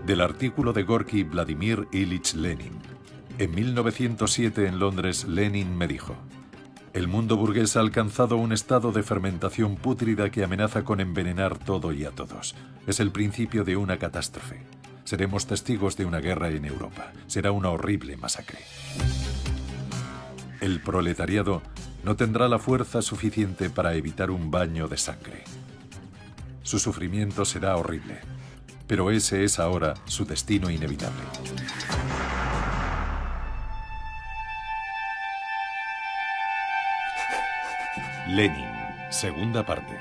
Del artículo de Gorky Vladimir Ilich Lenin. En 1907 en Londres, Lenin me dijo: el mundo burgués ha alcanzado un estado de fermentación pútrida que amenaza con envenenar todo y a todos. Es el principio de una catástrofe. Seremos testigos de una guerra en Europa. Será una horrible masacre. El proletariado no tendrá la fuerza suficiente para evitar un baño de sangre. Su sufrimiento será horrible, pero ese es ahora su destino inevitable. Lenin, segunda parte.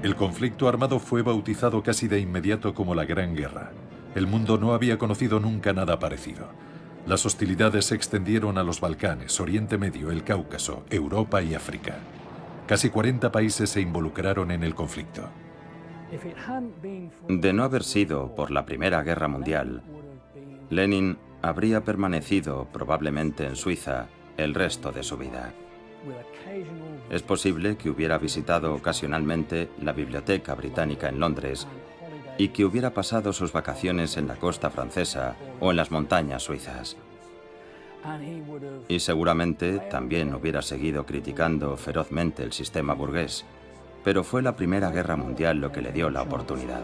El conflicto armado fue bautizado casi de inmediato como la Gran Guerra. El mundo no había conocido nunca nada parecido. Las hostilidades se extendieron a los Balcanes, Oriente Medio, el Cáucaso, Europa y África. Casi 40 países se involucraron en el conflicto. De no haber sido por la Primera Guerra Mundial, Lenin habría permanecido probablemente en Suiza el resto de su vida. Es posible que hubiera visitado ocasionalmente la Biblioteca Británica en Londres y que hubiera pasado sus vacaciones en la costa francesa o en las montañas suizas. Y seguramente también hubiera seguido criticando ferozmente el sistema burgués, pero fue la Primera Guerra Mundial lo que le dio la oportunidad.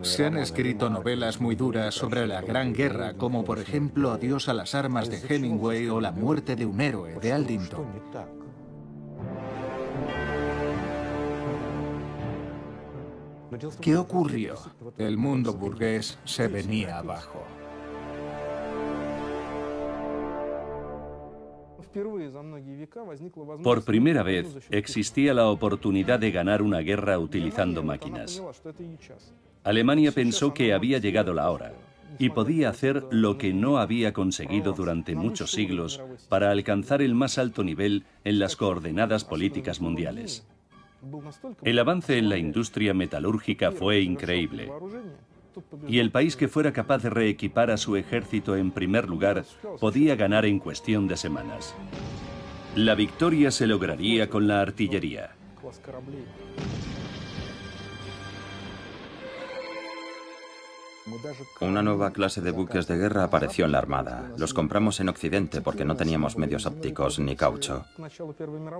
Se han escrito novelas muy duras sobre la Gran Guerra, como por ejemplo Adiós a las armas de Hemingway o La muerte de un héroe de Aldington. ¿Qué ocurrió? El mundo burgués se venía abajo. Por primera vez existía la oportunidad de ganar una guerra utilizando máquinas. Alemania pensó que había llegado la hora y podía hacer lo que no había conseguido durante muchos siglos para alcanzar el más alto nivel en las coordenadas políticas mundiales. El avance en la industria metalúrgica fue increíble. Y el país que fuera capaz de reequipar a su ejército en primer lugar podía ganar en cuestión de semanas. La victoria se lograría con la artillería. Una nueva clase de buques de guerra apareció en la Armada. Los compramos en Occidente porque no teníamos medios ópticos ni caucho.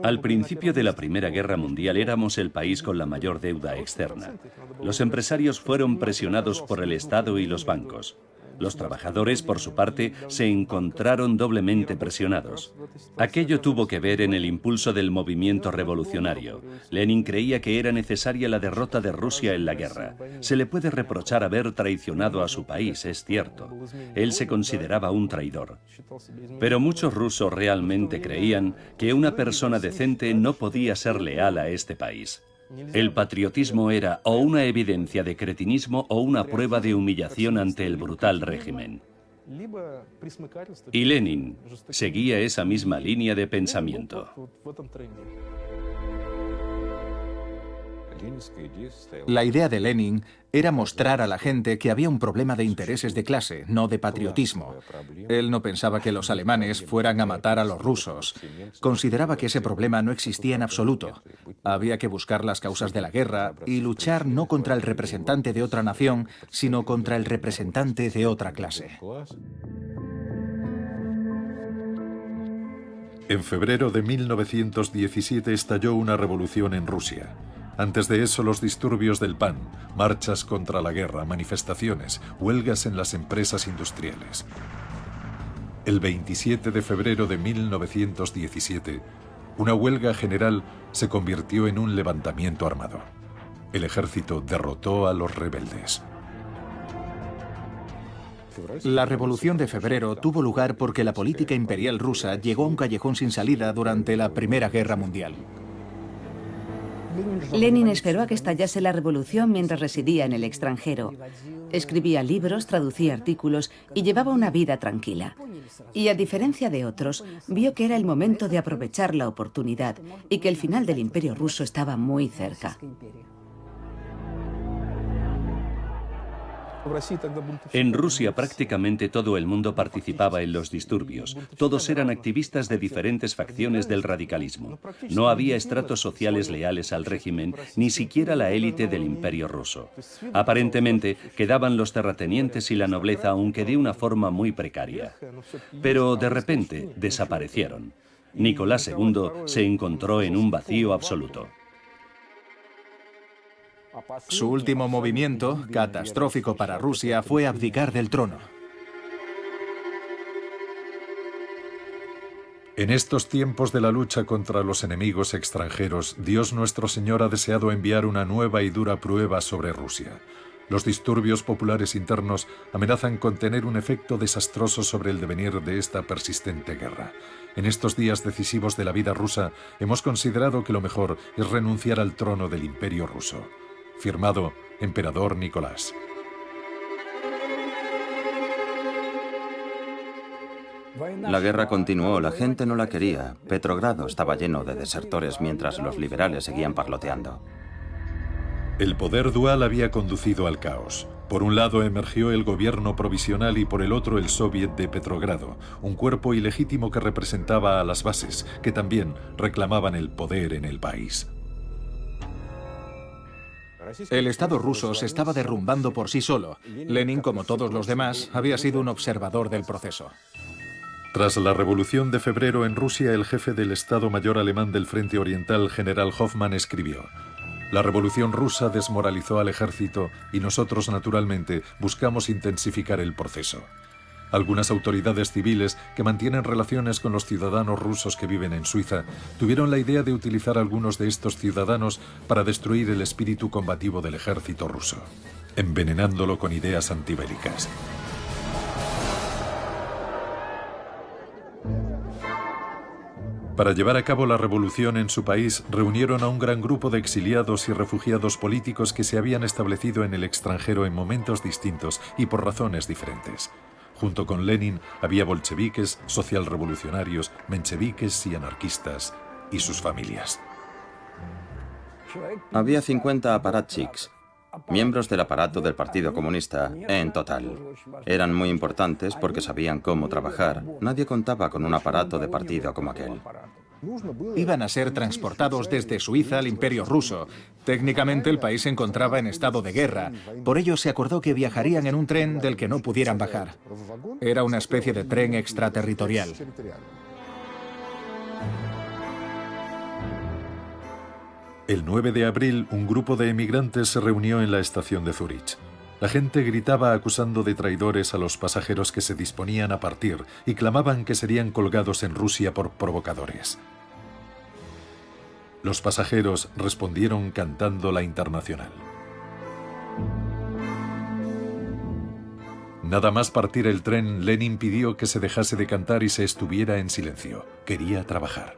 Al principio de la Primera Guerra Mundial éramos el país con la mayor deuda externa. Los empresarios fueron presionados por el Estado y los bancos. Los trabajadores, por su parte, se encontraron doblemente presionados. Aquello tuvo que ver en el impulso del movimiento revolucionario. Lenin creía que era necesaria la derrota de Rusia en la guerra. Se le puede reprochar haber traicionado a su país, es cierto. Él se consideraba un traidor. Pero muchos rusos realmente creían que una persona decente no podía ser leal a este país. El patriotismo era o una evidencia de cretinismo o una prueba de humillación ante el brutal régimen. Y Lenin seguía esa misma línea de pensamiento. La idea de Lenin era mostrar a la gente que había un problema de intereses de clase, no de patriotismo. Él no pensaba que los alemanes fueran a matar a los rusos. Consideraba que ese problema no existía en absoluto. Había que buscar las causas de la guerra y luchar no contra el representante de otra nación, sino contra el representante de otra clase. En febrero de 1917 estalló una revolución en Rusia. Antes de eso, los disturbios del PAN, marchas contra la guerra, manifestaciones, huelgas en las empresas industriales. El 27 de febrero de 1917, una huelga general se convirtió en un levantamiento armado. El ejército derrotó a los rebeldes. La Revolución de Febrero tuvo lugar porque la política imperial rusa llegó a un callejón sin salida durante la Primera Guerra Mundial. Lenin esperó a que estallase la revolución mientras residía en el extranjero. Escribía libros, traducía artículos y llevaba una vida tranquila. Y a diferencia de otros, vio que era el momento de aprovechar la oportunidad y que el final del Imperio ruso estaba muy cerca. En Rusia prácticamente todo el mundo participaba en los disturbios. Todos eran activistas de diferentes facciones del radicalismo. No había estratos sociales leales al régimen, ni siquiera la élite del Imperio ruso. Aparentemente quedaban los terratenientes y la nobleza, aunque de una forma muy precaria. Pero de repente desaparecieron. Nicolás II se encontró en un vacío absoluto. Su último movimiento, catastrófico para Rusia, fue abdicar del trono. En estos tiempos de la lucha contra los enemigos extranjeros, Dios nuestro Señor ha deseado enviar una nueva y dura prueba sobre Rusia. Los disturbios populares internos amenazan con tener un efecto desastroso sobre el devenir de esta persistente guerra. En estos días decisivos de la vida rusa, hemos considerado que lo mejor es renunciar al trono del Imperio ruso. Firmado, Emperador Nicolás. La guerra continuó, la gente no la quería. Petrogrado estaba lleno de desertores mientras los liberales seguían parloteando. El poder dual había conducido al caos. Por un lado emergió el gobierno provisional y por el otro el Soviet de Petrogrado, un cuerpo ilegítimo que representaba a las bases, que también reclamaban el poder en el país. El Estado ruso se estaba derrumbando por sí solo. Lenin, como todos los demás, había sido un observador del proceso. Tras la Revolución de Febrero en Rusia, el jefe del Estado Mayor alemán del Frente Oriental, general Hoffmann, escribió: «La Revolución rusa desmoralizó al ejército y nosotros, naturalmente, buscamos intensificar el proceso». Algunas autoridades civiles que mantienen relaciones con los ciudadanos rusos que viven en Suiza tuvieron la idea de utilizar a algunos de estos ciudadanos para destruir el espíritu combativo del ejército ruso, envenenándolo con ideas antibélicas. Para llevar a cabo la revolución en su país, reunieron a un gran grupo de exiliados y refugiados políticos que se habían establecido en el extranjero en momentos distintos y por razones diferentes. Junto con Lenin había bolcheviques, socialrevolucionarios, mencheviques y anarquistas, y sus familias. Había 50 aparatchiks, miembros del aparato del Partido Comunista, en total. Eran muy importantes porque sabían cómo trabajar. Nadie contaba con un aparato de partido como aquel. Iban a ser transportados desde Suiza al Imperio ruso. Técnicamente el país se encontraba en estado de guerra. Por ello se acordó que viajarían en un tren del que no pudieran bajar. Era una especie de tren extraterritorial. El 9 de abril, un grupo de emigrantes se reunió en la estación de Zúrich. La gente gritaba acusando de traidores a los pasajeros que se disponían a partir y clamaban que serían colgados en Rusia por provocadores. Los pasajeros respondieron cantando la Internacional. Nada más partir el tren, Lenin pidió que se dejase de cantar y se estuviera en silencio. Quería trabajar.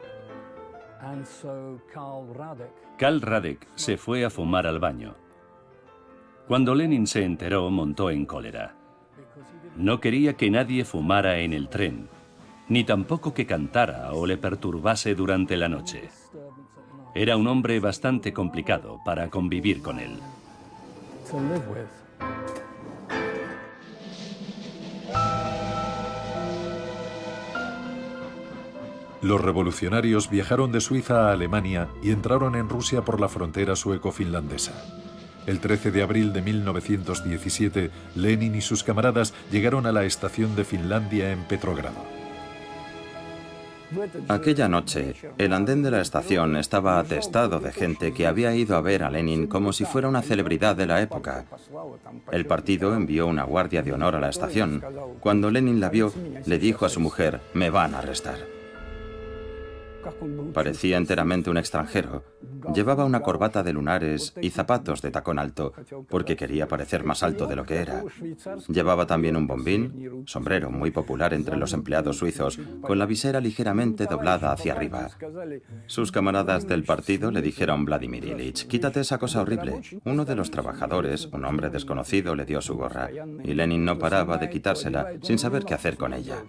Karl Radek se fue a fumar al baño. Cuando Lenin se enteró, montó en cólera. No quería que nadie fumara en el tren, ni tampoco que cantara o le perturbase durante la noche. Era un hombre bastante complicado para convivir con él. Los revolucionarios viajaron de Suiza a Alemania y entraron en Rusia por la frontera sueco-finlandesa. El 13 de abril de 1917, Lenin y sus camaradas llegaron a la estación de Finlandia en Petrogrado. Aquella noche, el andén de la estación estaba atestado de gente que había ido a ver a Lenin como si fuera una celebridad de la época. El partido envió una guardia de honor a la estación. Cuando Lenin la vio, le dijo a su mujer: «Me van a arrestar». Parecía enteramente un extranjero. Llevaba una corbata de lunares y zapatos de tacón alto, porque quería parecer más alto de lo que era. Llevaba también un bombín, sombrero muy popular entre los empleados suizos, con la visera ligeramente doblada hacia arriba. Sus camaradas del partido le dijeron: «Vladimir Ilich, quítate esa cosa horrible». Uno de los trabajadores, un hombre desconocido, le dio su gorra, y Lenin no paraba de quitársela sin saber qué hacer con ella.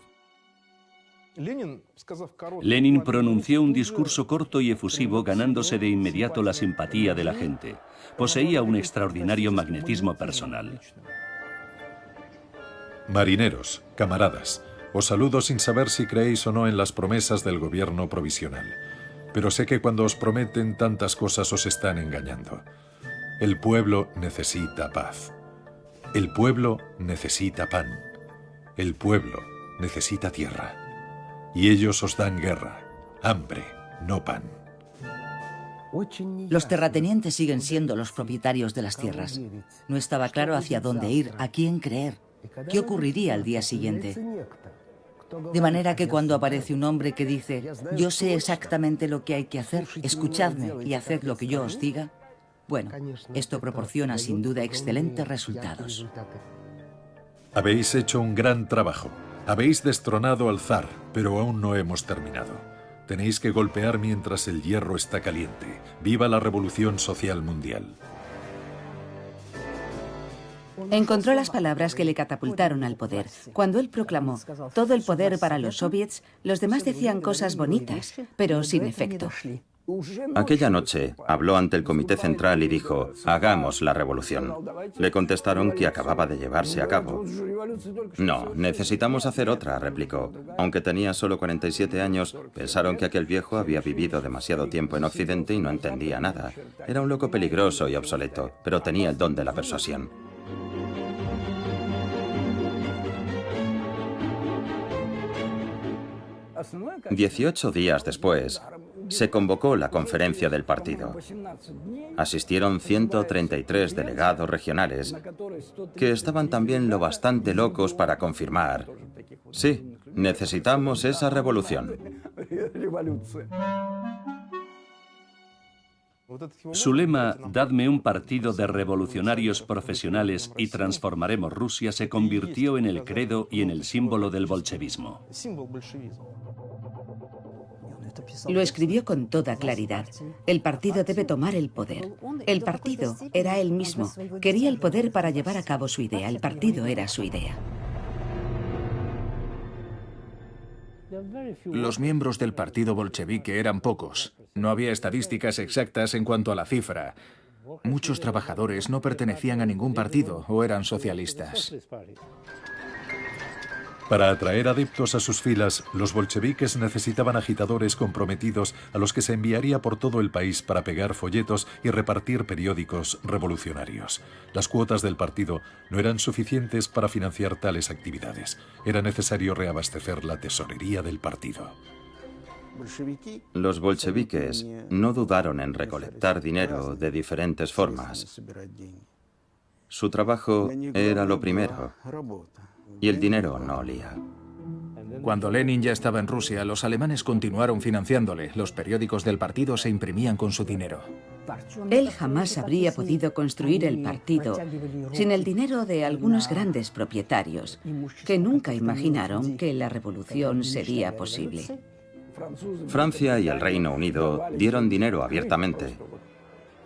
Lenin pronunció un discurso corto y efusivo, ganándose de inmediato la simpatía de la gente. Poseía un extraordinario magnetismo personal. Marineros, camaradas, os saludo sin saber si creéis o no en las promesas del gobierno provisional. Pero sé que cuando os prometen tantas cosas os están engañando. El pueblo necesita paz. El pueblo necesita pan. El pueblo necesita tierra. Y ellos os dan guerra, hambre, no pan. Los terratenientes siguen siendo los propietarios de las tierras. No estaba claro hacia dónde ir, a quién creer, qué ocurriría al día siguiente. De manera que cuando aparece un hombre que dice, yo sé exactamente lo que hay que hacer, escuchadme y haced lo que yo os diga, bueno, esto proporciona sin duda excelentes resultados. Habéis hecho un gran trabajo. Habéis destronado al zar, pero aún no hemos terminado. Tenéis que golpear mientras el hierro está caliente. ¡Viva la revolución social mundial! Encontró las palabras que le catapultaron al poder. Cuando él proclamó todo el poder para los soviets, los demás decían cosas bonitas, pero sin efecto. Aquella noche habló ante el Comité Central y dijo, hagamos la revolución. Le contestaron que acababa de llevarse a cabo. No, necesitamos hacer otra, replicó. Aunque tenía solo 47 años, pensaron que aquel viejo había vivido demasiado tiempo en Occidente y no entendía nada. Era un loco peligroso y obsoleto, pero tenía el don de la persuasión. Dieciocho días después, se convocó la conferencia del partido. Asistieron 133 delegados regionales, que estaban también lo bastante locos para confirmar, sí, necesitamos esa revolución. Su lema, dadme un partido de revolucionarios profesionales y transformaremos Rusia, se convirtió en el credo y en el símbolo del bolchevismo. Lo escribió con toda claridad. El partido debe tomar el poder. El partido era él mismo. Quería el poder para llevar a cabo su idea. El partido era su idea. Los miembros del partido bolchevique eran pocos. No había estadísticas exactas en cuanto a la cifra. Muchos trabajadores no pertenecían a ningún partido o eran socialistas. Para atraer adeptos a sus filas, los bolcheviques necesitaban agitadores comprometidos a los que se enviaría por todo el país para pegar folletos y repartir periódicos revolucionarios. Las cuotas del partido no eran suficientes para financiar tales actividades. Era necesario reabastecer la tesorería del partido. Los bolcheviques no dudaron en recolectar dinero de diferentes formas. Su trabajo era lo primero. Y el dinero no olía. Cuando Lenin ya estaba en Rusia, los alemanes continuaron financiándole. Los periódicos del partido se imprimían con su dinero. Él jamás habría podido construir el partido sin el dinero de algunos grandes propietarios, que nunca imaginaron que la revolución sería posible. Francia y el Reino Unido dieron dinero abiertamente.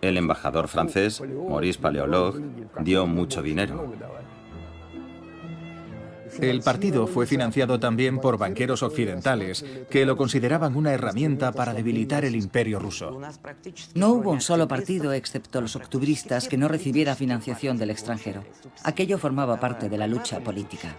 El embajador francés, Maurice Paléologue, dio mucho dinero. El partido fue financiado también por banqueros occidentales, que lo consideraban una herramienta para debilitar el imperio ruso. No hubo un solo partido, excepto los octubristas, que no recibiera financiación del extranjero. Aquello formaba parte de la lucha política.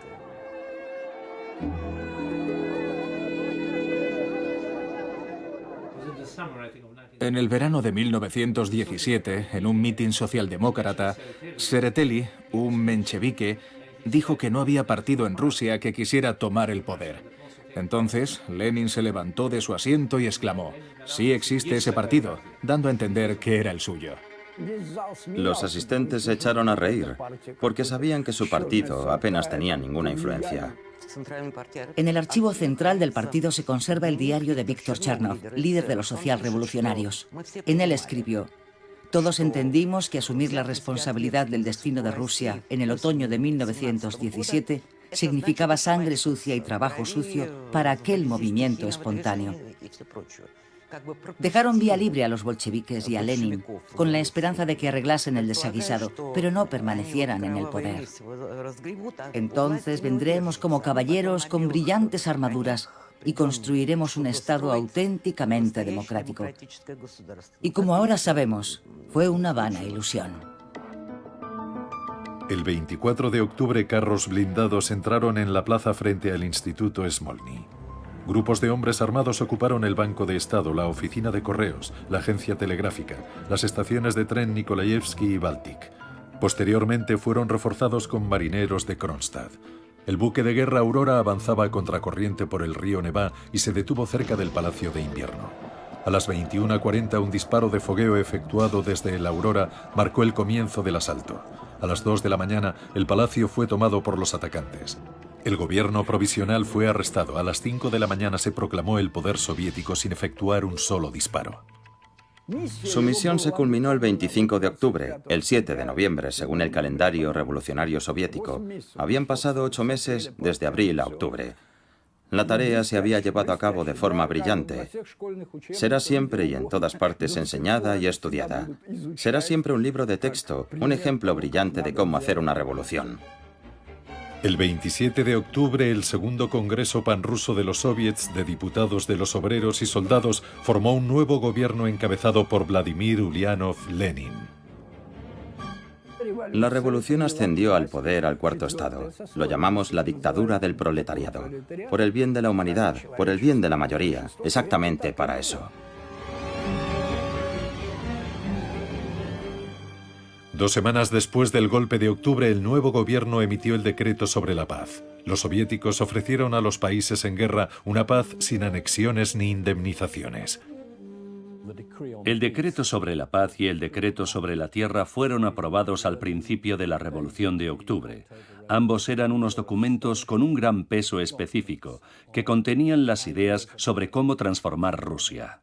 En el verano de 1917, en un mitin socialdemócrata, Tsereteli, un menchevique, dijo que no había partido en Rusia que quisiera tomar el poder. Entonces, Lenin se levantó de su asiento y exclamó, sí existe ese partido, dando a entender que era el suyo. Los asistentes se echaron a reír, porque sabían que su partido apenas tenía ninguna influencia. En el archivo central del partido se conserva el diario de Víctor Chernov, líder de los socialrevolucionarios. En él escribió, todos entendimos que asumir la responsabilidad del destino de Rusia en el otoño de 1917 significaba sangre sucia y trabajo sucio para aquel movimiento espontáneo. Dejaron vía libre a los bolcheviques y a Lenin con la esperanza de que arreglasen el desaguisado, pero no permanecieran en el poder. Entonces vendremos como caballeros con brillantes armaduras y construiremos un Estado auténticamente democrático. Y como ahora sabemos, fue una vana ilusión. El 24 de octubre, carros blindados entraron en la plaza frente al Instituto Smolny. Grupos de hombres armados ocuparon el Banco de Estado, la oficina de correos, la agencia telegráfica, las estaciones de tren Nikolaevsky y Baltic. Posteriormente fueron reforzados con marineros de Kronstadt. El buque de guerra Aurora avanzaba a contracorriente por el río Nevá y se detuvo cerca del Palacio de Invierno. A las 21:40 un disparo de fogueo efectuado desde el Aurora marcó el comienzo del asalto. A las 2 de la mañana el palacio fue tomado por los atacantes. El gobierno provisional fue arrestado. A las 5 de la mañana se proclamó el poder soviético sin efectuar un solo disparo. Su misión se culminó el 25 de octubre. El 7 de noviembre, según el calendario revolucionario soviético, habían pasado 8 meses desde abril a octubre. La tarea se había llevado a cabo de forma brillante. Será siempre y en todas partes enseñada y estudiada. Será siempre un libro de texto, un ejemplo brillante de cómo hacer una revolución. El 27 de octubre, el segundo Congreso Panruso de los Soviets de Diputados de los Obreros y Soldados formó un nuevo gobierno encabezado por Vladimir Ulyanov Lenin. La revolución ascendió al poder al cuarto estado. Lo llamamos la dictadura del proletariado. Por el bien de la humanidad, por el bien de la mayoría, exactamente para eso. 2 semanas después del golpe de octubre, el nuevo gobierno emitió el decreto sobre la paz. Los soviéticos ofrecieron a los países en guerra una paz sin anexiones ni indemnizaciones. El decreto sobre la paz y el decreto sobre la tierra fueron aprobados al principio de la Revolución de Octubre. Ambos eran unos documentos con un gran peso específico, que contenían las ideas sobre cómo transformar Rusia.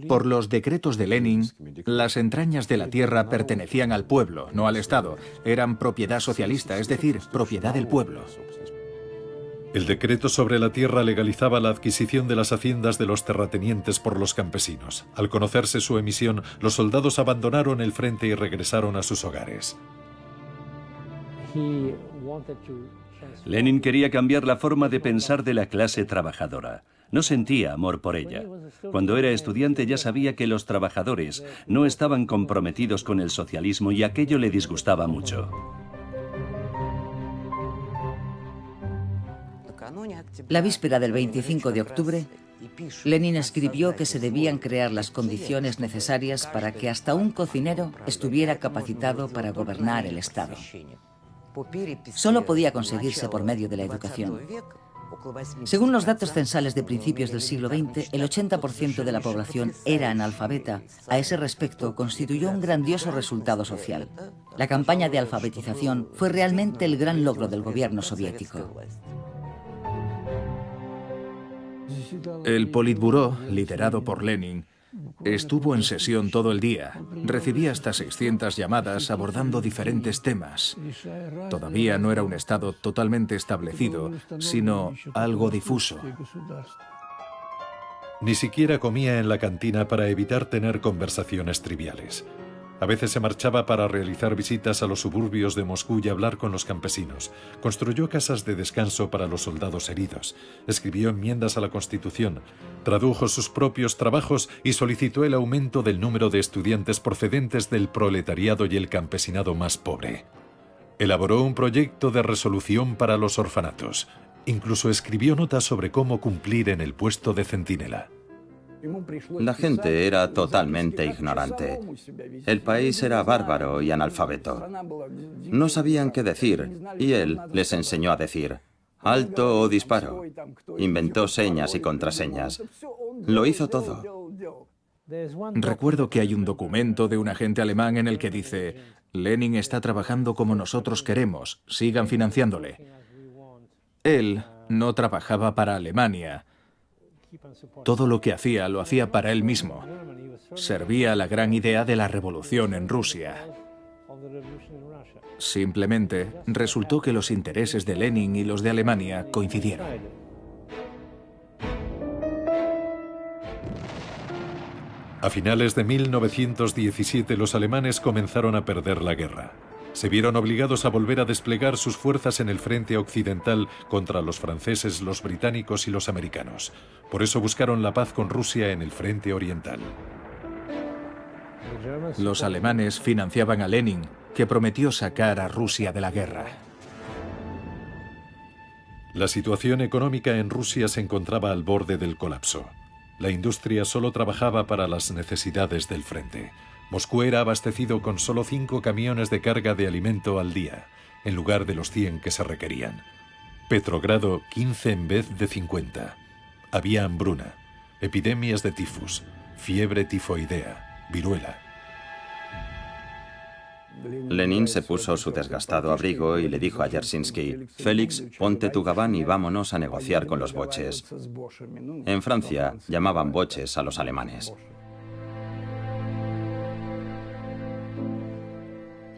Por los decretos de Lenin, las entrañas de la tierra pertenecían al pueblo, no al Estado. Eran propiedad socialista, es decir, propiedad del pueblo. El decreto sobre la tierra legalizaba la adquisición de las haciendas de los terratenientes por los campesinos. Al conocerse su emisión, los soldados abandonaron el frente y regresaron a sus hogares. Lenin quería cambiar la forma de pensar de la clase trabajadora. No sentía amor por ella. Cuando era estudiante ya sabía que los trabajadores no estaban comprometidos con el socialismo y aquello le disgustaba mucho. La víspera del 25 de octubre, Lenin escribió que se debían crear las condiciones necesarias para que hasta un cocinero estuviera capacitado para gobernar el Estado. Solo podía conseguirse por medio de la educación. Según los datos censales de principios del siglo XX, el 80% de la población era analfabeta. A ese respecto, constituyó un grandioso resultado social. La campaña de alfabetización fue realmente el gran logro del gobierno soviético. El Politburó, liderado por Lenin, estuvo en sesión todo el día. Recibía hasta 600 llamadas abordando diferentes temas. Todavía no era un Estado totalmente establecido, sino algo difuso. Ni siquiera comía en la cantina para evitar tener conversaciones triviales. A veces se marchaba para realizar visitas a los suburbios de Moscú y hablar con los campesinos. Construyó casas de descanso para los soldados heridos. Escribió enmiendas a la Constitución. Tradujo sus propios trabajos y solicitó el aumento del número de estudiantes procedentes del proletariado y el campesinado más pobre. Elaboró un proyecto de resolución para los orfanatos. Incluso escribió notas sobre cómo cumplir en el puesto de centinela. La gente era totalmente ignorante. El país era bárbaro y analfabeto. No sabían qué decir, y él les enseñó a decir alto o disparo. Inventó señas y contraseñas. Lo hizo todo. Recuerdo que hay un documento de un agente alemán en el que dice: Lenin está trabajando como nosotros queremos, sigan financiándole. Él no trabajaba para Alemania. Todo lo que hacía, lo hacía para él mismo. Servía a la gran idea de la revolución en Rusia. Simplemente resultó que los intereses de Lenin y los de Alemania coincidieron. A finales de 1917 los alemanes comenzaron a perder la guerra. Se vieron obligados a volver a desplegar sus fuerzas en el frente occidental contra los franceses, los británicos y los americanos. Por eso buscaron la paz con Rusia en el frente oriental. Los alemanes financiaban a Lenin, que prometió sacar a Rusia de la guerra. La situación económica en Rusia se encontraba al borde del colapso. La industria solo trabajaba para las necesidades del frente. Moscú era abastecido con solo 5 camiones de carga de alimento al día, en lugar de los 100 que se requerían. Petrogrado, 15 en vez de 50. Había hambruna, epidemias de tifus, fiebre tifoidea, viruela. Lenin se puso su desgastado abrigo y le dijo a Yersinsky: «Félix, ponte tu gabán y vámonos a negociar con los boches». En Francia llamaban boches a los alemanes.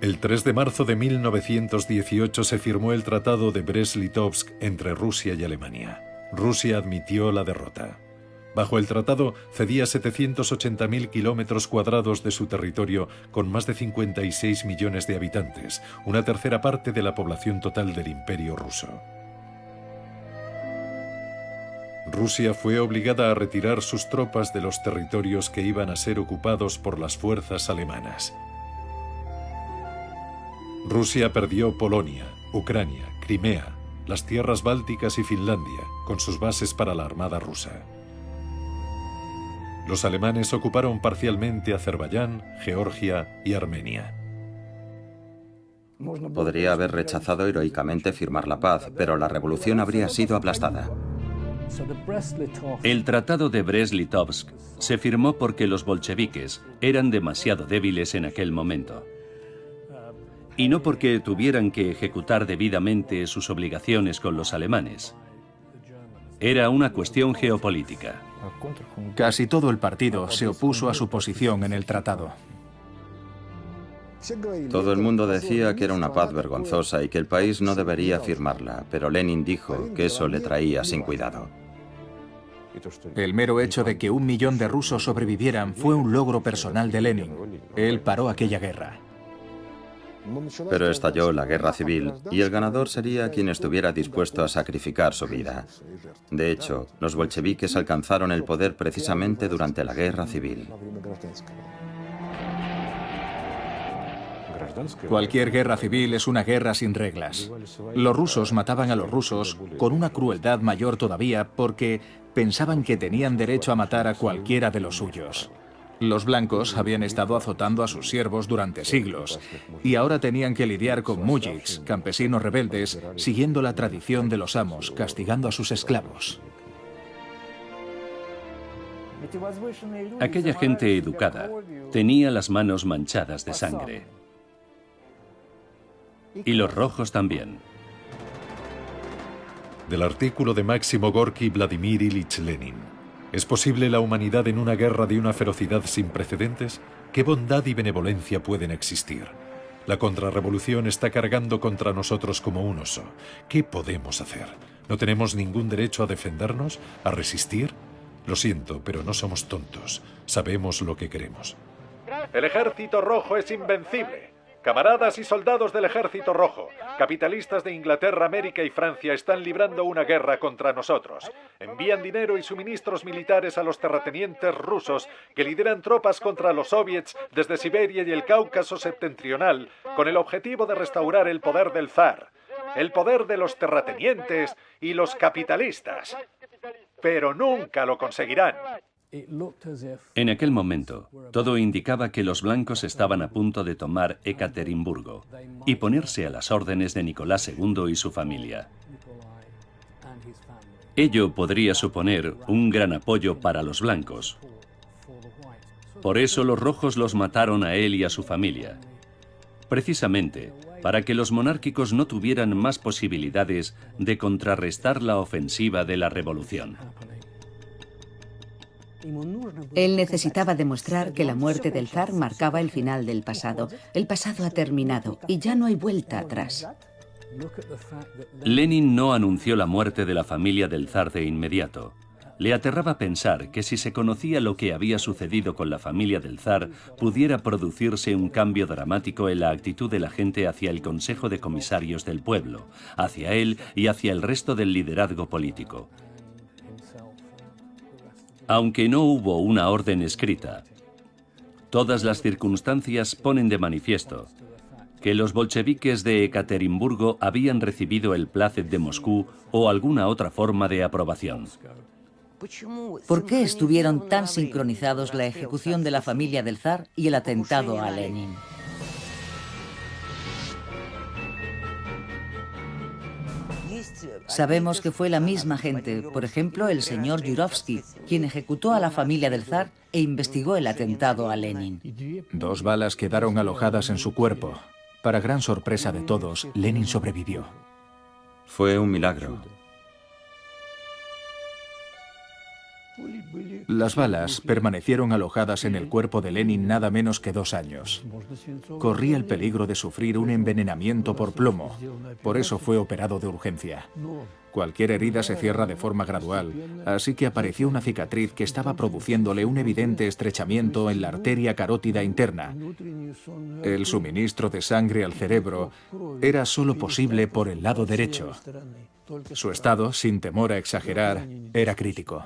El 3 de marzo de 1918 se firmó el Tratado de Brest-Litovsk entre Rusia y Alemania. Rusia admitió la derrota. Bajo el tratado cedía 780.000 kilómetros cuadrados de su territorio con más de 56 millones de habitantes, una tercera parte de la población total del Imperio ruso. Rusia fue obligada a retirar sus tropas de los territorios que iban a ser ocupados por las fuerzas alemanas. Rusia perdió Polonia, Ucrania, Crimea, las tierras bálticas y Finlandia, con sus bases para la armada rusa. Los alemanes ocuparon parcialmente Azerbaiyán, Georgia y Armenia. Podría haber rechazado heroicamente firmar la paz, pero la revolución habría sido aplastada. El Tratado de Brest-Litovsk se firmó porque los bolcheviques eran demasiado débiles en aquel momento. Y no porque tuvieran que ejecutar debidamente sus obligaciones con los alemanes. Era una cuestión geopolítica. Casi todo el partido se opuso a su posición en el tratado. Todo el mundo decía que era una paz vergonzosa y que el país no debería firmarla, pero Lenin dijo que eso le traía sin cuidado. El mero hecho de que 1 millón de rusos sobrevivieran fue un logro personal de Lenin. Él paró aquella guerra. Pero estalló la guerra civil y el ganador sería quien estuviera dispuesto a sacrificar su vida. De hecho, los bolcheviques alcanzaron el poder precisamente durante la guerra civil. Cualquier guerra civil es una guerra sin reglas. Los rusos mataban a los rusos con una crueldad mayor todavía porque pensaban que tenían derecho a matar a cualquiera de los suyos. Los blancos habían estado azotando a sus siervos durante siglos y ahora tenían que lidiar con mujiks, campesinos rebeldes, siguiendo la tradición de los amos, castigando a sus esclavos. Aquella gente educada tenía las manos manchadas de sangre. Y los rojos también. Del artículo de Máximo Gorki Vladimir Ilich Lenin. ¿Es posible la humanidad en una guerra de una ferocidad sin precedentes? ¿Qué bondad y benevolencia pueden existir? La contrarrevolución está cargando contra nosotros como un oso. ¿Qué podemos hacer? ¿No tenemos ningún derecho a defendernos? ¿A resistir? Lo siento, pero no somos tontos. Sabemos lo que queremos. El Ejército Rojo es invencible. Camaradas y soldados del Ejército Rojo, capitalistas de Inglaterra, América y Francia están librando una guerra contra nosotros. Envían dinero y suministros militares a los terratenientes rusos que lideran tropas contra los soviets desde Siberia y el Cáucaso septentrional con el objetivo de restaurar el poder del zar, el poder de los terratenientes y los capitalistas. Pero nunca lo conseguirán. En aquel momento, todo indicaba que los blancos estaban a punto de tomar Ekaterimburgo y ponerse a las órdenes de Nicolás II y su familia. Ello podría suponer un gran apoyo para los blancos. Por eso los rojos los mataron a él y a su familia, precisamente para que los monárquicos no tuvieran más posibilidades de contrarrestar la ofensiva de la revolución. Él necesitaba demostrar que la muerte del zar marcaba el final del pasado. El pasado ha terminado y ya no hay vuelta atrás. Lenin no anunció la muerte de la familia del zar de inmediato. Le aterraba pensar que si se conocía lo que había sucedido con la familia del zar, pudiera producirse un cambio dramático en la actitud de la gente hacia el Consejo de Comisarios del Pueblo, hacia él y hacia el resto del liderazgo político. Aunque no hubo una orden escrita, todas las circunstancias ponen de manifiesto que que los bolcheviques de Ekaterimburgo habían recibido el plácet de Moscú o alguna otra forma de aprobación. ¿Por qué estuvieron tan sincronizados la ejecución de la familia del zar y el atentado a Lenin? Sabemos que fue la misma gente, por ejemplo, el señor Yurovsky, quien ejecutó a la familia del zar e investigó el atentado a Lenin. 2 balas quedaron alojadas en su cuerpo. Para gran sorpresa de todos, Lenin sobrevivió. Fue un milagro. Las balas permanecieron alojadas en el cuerpo de Lenin nada menos que 2 años. Corría el peligro de sufrir un envenenamiento por plomo. Por eso fue operado de urgencia. Cualquier herida se cierra de forma gradual, así que apareció una cicatriz que estaba produciéndole un evidente estrechamiento en la arteria carótida interna. El suministro de sangre al cerebro era solo posible por el lado derecho. Su estado, sin temor a exagerar, era crítico.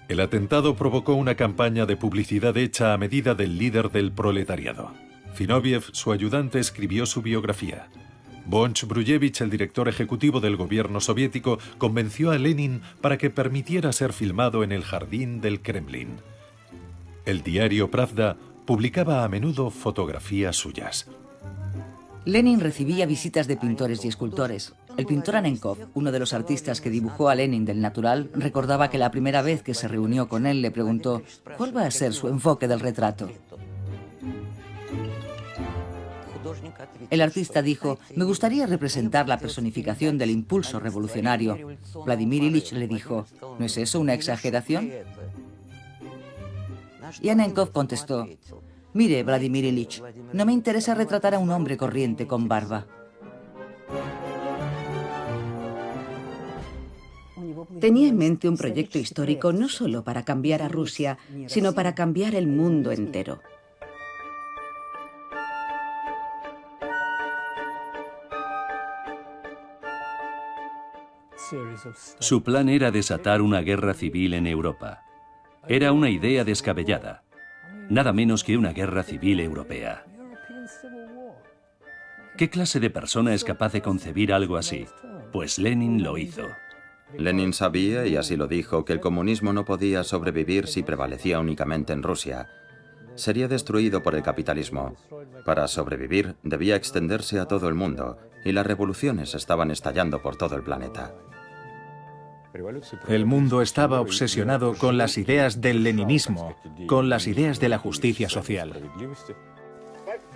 El atentado provocó una campaña de publicidad hecha a medida del líder del proletariado. Zinoviev, su ayudante, escribió su biografía. Bonch-Brujevich, el director ejecutivo del gobierno soviético, convenció a Lenin para que permitiera ser filmado en el jardín del Kremlin. El diario Pravda publicaba a menudo fotografías suyas. Lenin recibía visitas de pintores y escultores. El pintor Anenkov, uno de los artistas que dibujó a Lenin del natural, recordaba que la primera vez que se reunió con él le preguntó ¿cuál va a ser su enfoque del retrato? El artista dijo, me gustaría representar la personificación del impulso revolucionario. Vladimir Ilich le dijo, ¿no es eso una exageración? Y Anenkov contestó, mire, Vladimir Ilich, no me interesa retratar a un hombre corriente con barba. Tenía en mente un proyecto histórico no solo para cambiar a Rusia, sino para cambiar el mundo entero. Su plan era desatar una guerra civil en Europa. Era una idea descabellada. Nada menos que una guerra civil europea. ¿Qué clase de persona es capaz de concebir algo así? Pues Lenin lo hizo. Lenin sabía, y así lo dijo, que el comunismo no podía sobrevivir si prevalecía únicamente en Rusia. Sería destruido por el capitalismo. Para sobrevivir, debía extenderse a todo el mundo, y las revoluciones estaban estallando por todo el planeta. El mundo estaba obsesionado con las ideas del leninismo, con las ideas de la justicia social.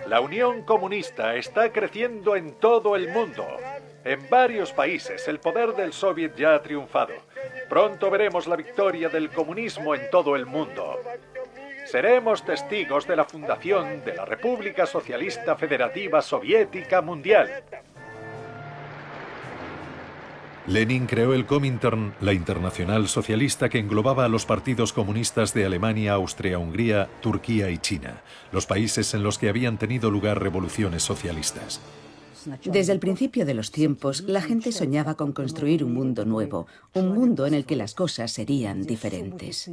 La Unión Comunista está creciendo en todo el mundo. En varios países el poder del Soviet ya ha triunfado. Pronto veremos la victoria del comunismo en todo el mundo. Seremos testigos de la fundación de la República Socialista Federativa Soviética Mundial. Lenin creó el Comintern, la internacional socialista que englobaba a los partidos comunistas de Alemania, Austria-Hungría, Turquía y China, los países en los que habían tenido lugar revoluciones socialistas. Desde el principio de los tiempos, la gente soñaba con construir un mundo nuevo, un mundo en el que las cosas serían diferentes.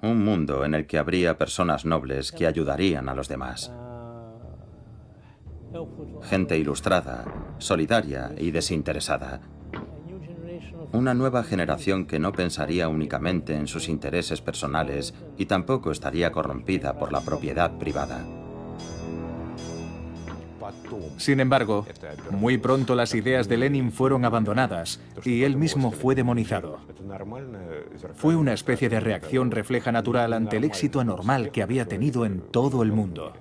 Un mundo en el que habría personas nobles que ayudarían a los demás. Gente ilustrada, solidaria y desinteresada. Una nueva generación que no pensaría únicamente en sus intereses personales y tampoco estaría corrompida por la propiedad privada. Sin embargo, muy pronto las ideas de Lenin fueron abandonadas y él mismo fue demonizado. Fue una especie de reacción refleja natural ante el éxito anormal que había tenido en todo el mundo.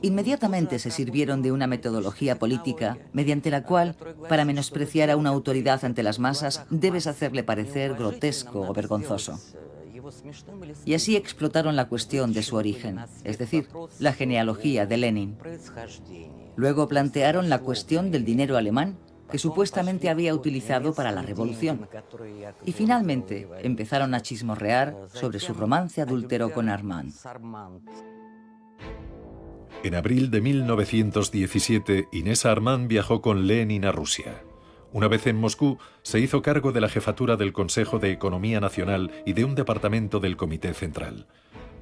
Inmediatamente se sirvieron de una metodología política mediante la cual, para menospreciar a una autoridad ante las masas, debes hacerle parecer grotesco o vergonzoso. Y así explotaron la cuestión de su origen, es decir, la genealogía de Lenin. Luego plantearon la cuestión del dinero alemán que supuestamente había utilizado para la revolución. Y finalmente empezaron a chismorrear sobre su romance adúltero con Armand. En abril de 1917, Inés Armand viajó con Lenin a Rusia. Una vez en Moscú, se hizo cargo de la jefatura del Consejo de Economía Nacional y de un departamento del Comité Central.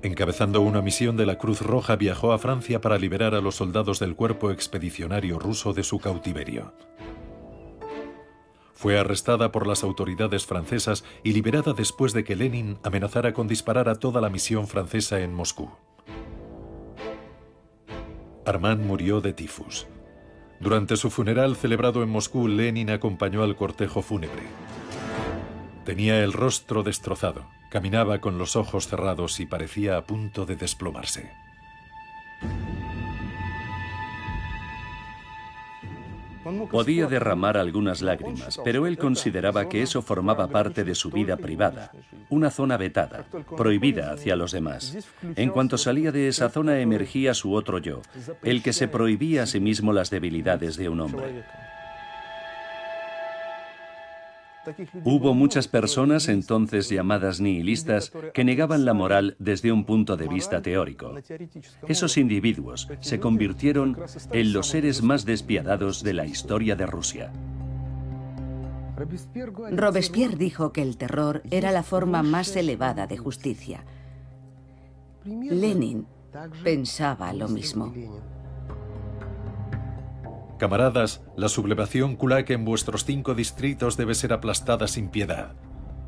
Encabezando una misión de la Cruz Roja, viajó a Francia para liberar a los soldados del cuerpo expedicionario ruso de su cautiverio. Fue arrestada por las autoridades francesas y liberada después de que Lenin amenazara con disparar a toda la misión francesa en Moscú. Armand murió de tifus. Durante su funeral celebrado en Moscú, Lenin acompañó al cortejo fúnebre. Tenía el rostro destrozado, caminaba con los ojos cerrados y parecía a punto de desplomarse. Podía derramar algunas lágrimas, pero él consideraba que eso formaba parte de su vida privada, una zona vetada, prohibida hacia los demás. En cuanto salía de esa zona emergía su otro yo, el que se prohibía a sí mismo las debilidades de un hombre. Hubo muchas personas, entonces llamadas nihilistas, que negaban la moral desde un punto de vista teórico. Esos individuos se convirtieron en los seres más despiadados de la historia de Rusia. Robespierre dijo que el terror era la forma más elevada de justicia. Lenin pensaba lo mismo. Camaradas, la sublevación kulak en vuestros 5 distritos debe ser aplastada sin piedad.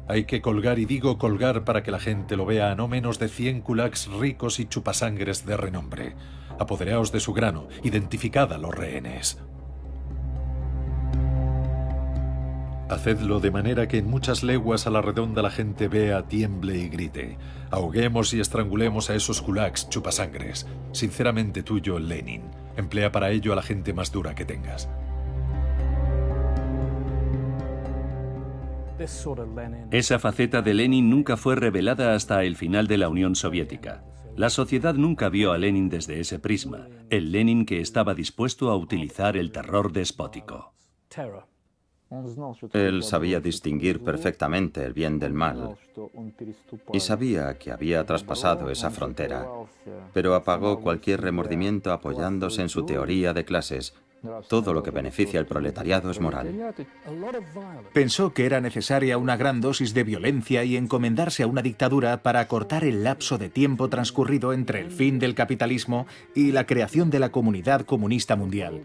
Hay que colgar, y digo colgar para que la gente lo vea, a no menos de 100 kulaks ricos y chupasangres de renombre. Apoderaos de su grano, identificad a los rehenes. Hacedlo de manera que en muchas leguas a la redonda la gente vea, tiemble y grite. Ahoguemos y estrangulemos a esos kulaks chupasangres. Sinceramente tuyo, Lenin. Emplea para ello a la gente más dura que tengas. Esa faceta de Lenin nunca fue revelada hasta el final de la Unión Soviética. La sociedad nunca vio a Lenin desde ese prisma, el Lenin que estaba dispuesto a utilizar el terror despótico. Él sabía distinguir perfectamente el bien del mal y sabía que había traspasado esa frontera, pero apagó cualquier remordimiento apoyándose en su teoría de clases. Todo lo que beneficia al proletariado es moral. Pensó que era necesaria una gran dosis de violencia y encomendarse a una dictadura para acortar el lapso de tiempo transcurrido entre el fin del capitalismo y la creación de la Comunidad Comunista Mundial.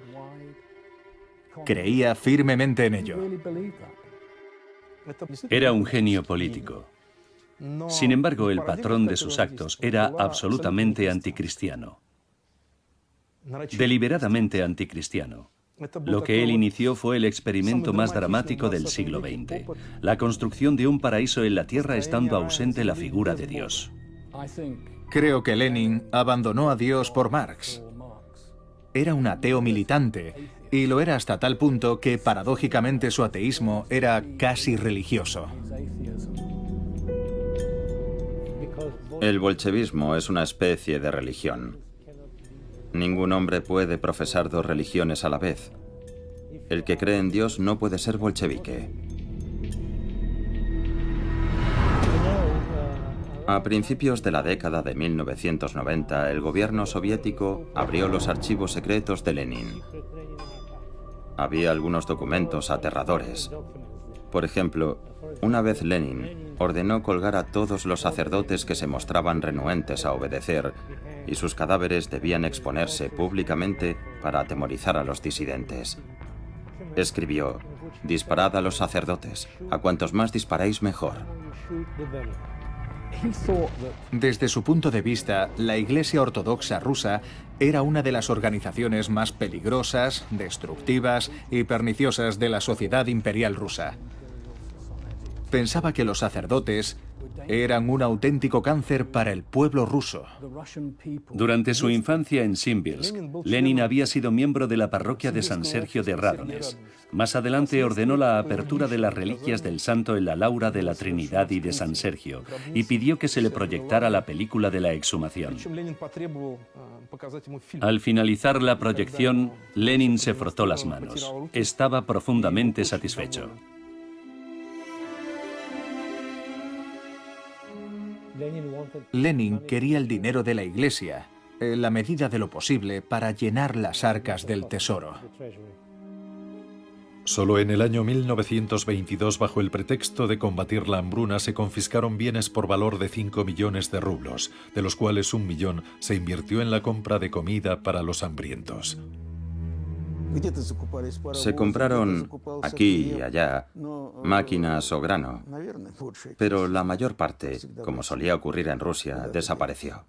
Creía firmemente en ello. Era un genio político. Sin embargo, el patrón de sus actos era absolutamente anticristiano. Deliberadamente anticristiano. Lo que él inició fue el experimento más dramático del siglo XX, la construcción de un paraíso en la tierra estando ausente la figura de Dios. Creo que Lenin abandonó a Dios por Marx. Era un ateo militante, y lo era hasta tal punto que paradójicamente su ateísmo era casi religioso. El bolchevismo es una especie de religión. Ningún hombre puede profesar 2 religiones a la vez. El que cree en Dios no puede ser bolchevique. A principios de la década de 1990, el gobierno soviético abrió los archivos secretos de Lenin. Había algunos documentos aterradores. Por ejemplo, una vez Lenin ordenó colgar a todos los sacerdotes que se mostraban renuentes a obedecer, y sus cadáveres debían exponerse públicamente para atemorizar a los disidentes. Escribió: disparad a los sacerdotes, a cuantos más disparéis mejor. Desde su punto de vista, la Iglesia Ortodoxa rusa era una de las organizaciones más peligrosas, destructivas y perniciosas de la sociedad imperial rusa. Pensaba que los sacerdotes eran un auténtico cáncer para el pueblo ruso. Durante su infancia en Simbirsk, Lenin había sido miembro de la parroquia de San Sergio de Radones. Más adelante ordenó la apertura de las reliquias del santo en la Laura de la Trinidad y de San Sergio y pidió que se le proyectara la película de la exhumación. Al finalizar la proyección, Lenin se frotó las manos. Estaba profundamente satisfecho. Lenin quería el dinero de la Iglesia, en la medida de lo posible, para llenar las arcas del tesoro. Solo en el año 1922, bajo el pretexto de combatir la hambruna, se confiscaron bienes por valor de 5 millones de rublos, de los cuales 1 millón se invirtió en la compra de comida para los hambrientos. Se compraron aquí y allá máquinas o grano, pero la mayor parte, como solía ocurrir en Rusia, desapareció.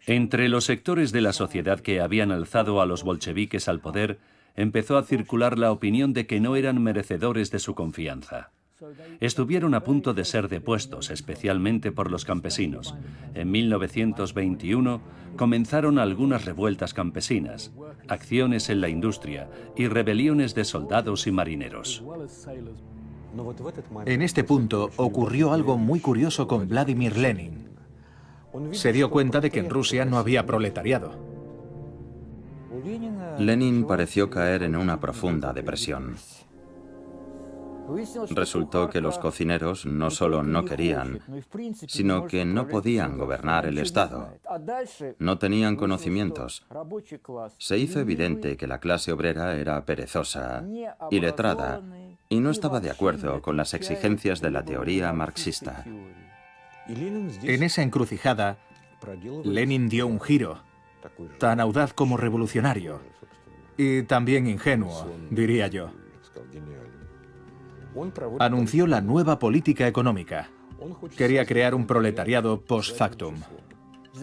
Entre los sectores de la sociedad que habían alzado a los bolcheviques al poder, empezó a circular la opinión de que no eran merecedores de su confianza. Estuvieron a punto de ser depuestos, especialmente por los campesinos. En 1921 comenzaron algunas revueltas campesinas, acciones en la industria y rebeliones de soldados y marineros. En este punto ocurrió algo muy curioso con Vladimir Lenin. Se dio cuenta de que en Rusia no había proletariado. Lenin pareció caer en una profunda depresión. Resultó que los cocineros no solo no querían, sino que no podían gobernar el Estado. No tenían conocimientos. Se hizo evidente que la clase obrera era perezosa, iletrada, y no estaba de acuerdo con las exigencias de la teoría marxista. En esa encrucijada, Lenin dio un giro, tan audaz como revolucionario, y también ingenuo, diría yo. Anunció la nueva política económica. Quería crear un proletariado post factum.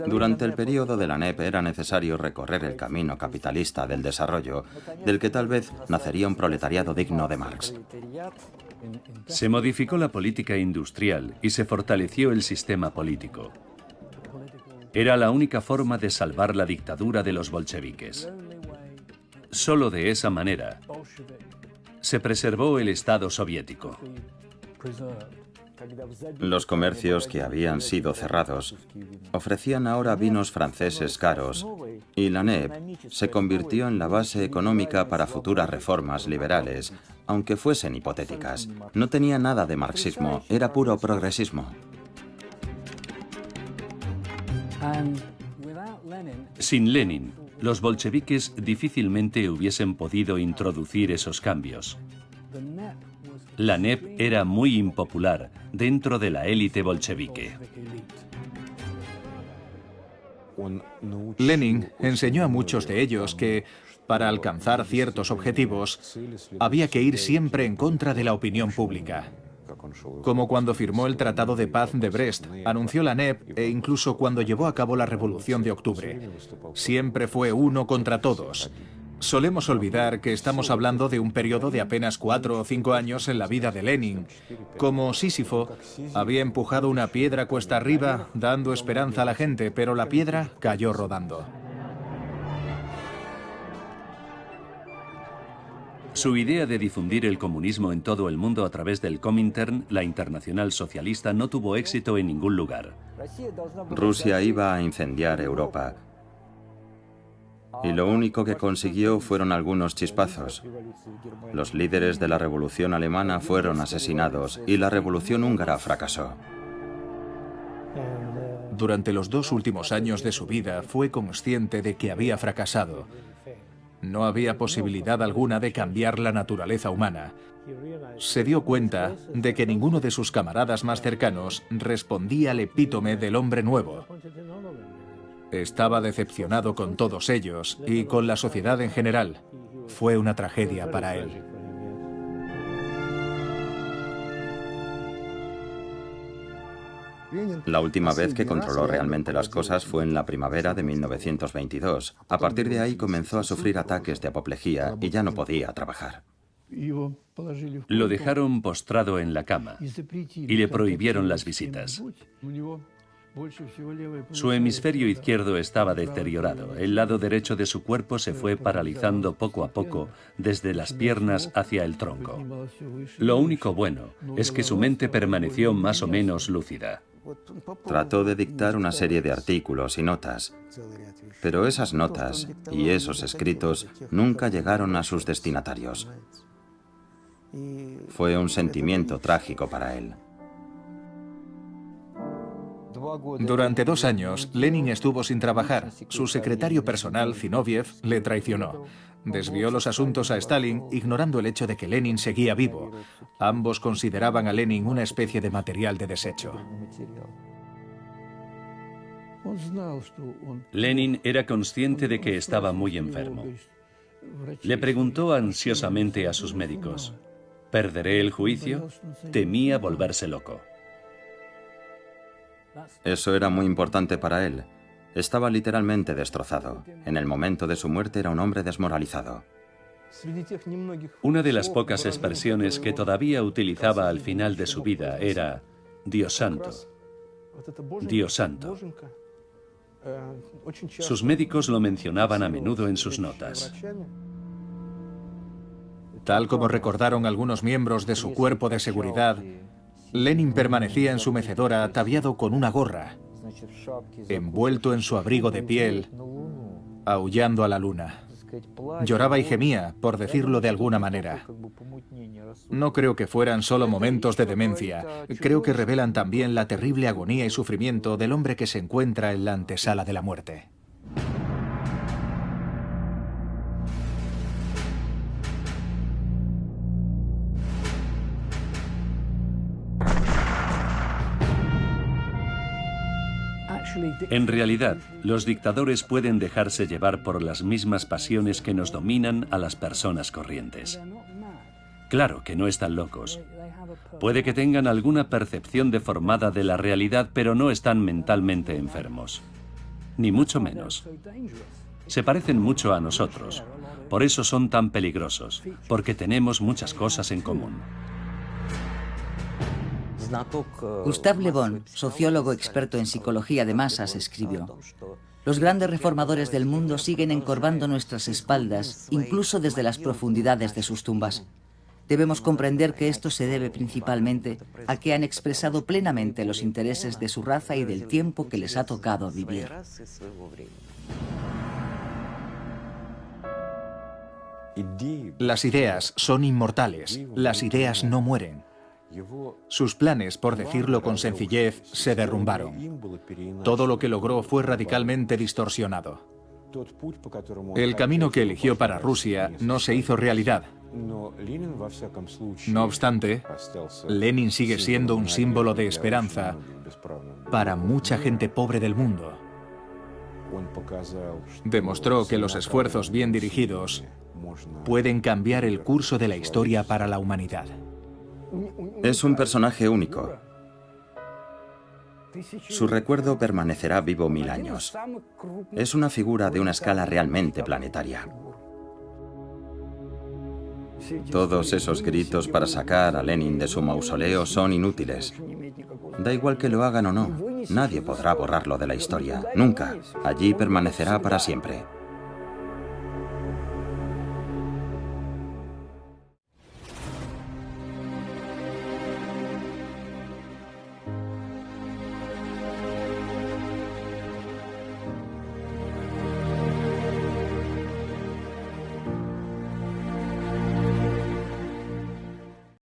Durante el periodo de la NEP era necesario recorrer el camino capitalista del desarrollo, del que tal vez nacería un proletariado digno de Marx. Se modificó la política industrial y se fortaleció el sistema político. Era la única forma de salvar la dictadura de los bolcheviques. Solo de esa manera se preservó el Estado soviético. Los comercios que habían sido cerrados ofrecían ahora vinos franceses caros y la NEP se convirtió en la base económica para futuras reformas liberales, aunque fuesen hipotéticas. No tenía nada de marxismo, era puro progresismo. Sin Lenin, los bolcheviques difícilmente hubiesen podido introducir esos cambios. La NEP era muy impopular dentro de la élite bolchevique. Lenin enseñó a muchos de ellos que, para alcanzar ciertos objetivos, había que ir siempre en contra de la opinión pública. Como cuando firmó el Tratado de Paz de Brest, anunció la NEP e incluso cuando llevó a cabo la Revolución de Octubre. Siempre fue uno contra todos. Solemos olvidar que estamos hablando de un periodo de apenas 4 o 5 años en la vida de Lenin. Como Sísifo, había empujado una piedra cuesta arriba, dando esperanza a la gente, pero la piedra cayó rodando. Su idea de difundir el comunismo en todo el mundo a través del Comintern, la Internacional Socialista, no tuvo éxito en ningún lugar. Rusia iba a incendiar Europa. Y lo único que consiguió fueron algunos chispazos. Los líderes de la Revolución Alemana fueron asesinados y la Revolución Húngara fracasó. Durante los 2 últimos años de su vida fue consciente de que había fracasado. No había posibilidad alguna de cambiar la naturaleza humana. Se dio cuenta de que ninguno de sus camaradas más cercanos respondía al epítome del hombre nuevo. Estaba decepcionado con todos ellos y con la sociedad en general. Fue una tragedia para él. La última vez que controló realmente las cosas fue en la primavera de 1922. A partir de ahí comenzó a sufrir ataques de apoplejía y ya no podía trabajar. Lo dejaron postrado en la cama y le prohibieron las visitas. Su hemisferio izquierdo estaba deteriorado. El lado derecho de su cuerpo se fue paralizando poco a poco desde las piernas hacia el tronco. Lo único bueno es que su mente permaneció más o menos lúcida. Trató de dictar una serie de artículos y notas, pero esas notas y esos escritos nunca llegaron a sus destinatarios. Fue un sentimiento trágico para él. Durante 2 años, Lenin estuvo sin trabajar. Su secretario personal, Zinoviev, le traicionó. Desvió los asuntos a Stalin, ignorando el hecho de que Lenin seguía vivo. Ambos consideraban a Lenin una especie de material de desecho. Lenin era consciente de que estaba muy enfermo. Le preguntó ansiosamente a sus médicos: ¿perderé el juicio? Temía volverse loco. Eso era muy importante para él. Estaba literalmente destrozado. En el momento de su muerte era un hombre desmoralizado. Una de las pocas expresiones que todavía utilizaba al final de su vida era «Dios santo, Dios santo». Sus médicos lo mencionaban a menudo en sus notas. Tal como recordaron algunos miembros de su cuerpo de seguridad, Lenin permanecía en su mecedora ataviado con una gorra, envuelto en su abrigo de piel, aullando a la luna. Lloraba y gemía, por decirlo de alguna manera. No creo que fueran solo momentos de demencia. Creo que revelan también la terrible agonía y sufrimiento del hombre que se encuentra en la antesala de la muerte. En realidad, los dictadores pueden dejarse llevar por las mismas pasiones que nos dominan a las personas corrientes. Claro que no están locos. Puede que tengan alguna percepción deformada de la realidad, pero no están mentalmente enfermos. Ni mucho menos. Se parecen mucho a nosotros. Por eso son tan peligrosos, porque tenemos muchas cosas en común. Gustave Le Bon, sociólogo experto en psicología de masas, escribió: «Los grandes reformadores del mundo siguen encorvando nuestras espaldas, incluso desde las profundidades de sus tumbas. Debemos comprender que esto se debe principalmente a que han expresado plenamente los intereses de su raza y del tiempo que les ha tocado vivir». Las ideas son inmortales. Las ideas no mueren. Sus planes, por decirlo con sencillez, se derrumbaron. Todo lo que logró fue radicalmente distorsionado. El camino que eligió para Rusia no se hizo realidad. No obstante, Lenin sigue siendo un símbolo de esperanza para mucha gente pobre del mundo. Demostró que los esfuerzos bien dirigidos pueden cambiar el curso de la historia para la humanidad. Es un personaje único. Su recuerdo permanecerá vivo 1000 años. Es una figura de una escala realmente planetaria. Todos esos gritos para sacar a Lenin de su mausoleo son inútiles. Da igual que lo hagan o no, nadie podrá borrarlo de la historia. Nunca. Allí permanecerá para siempre.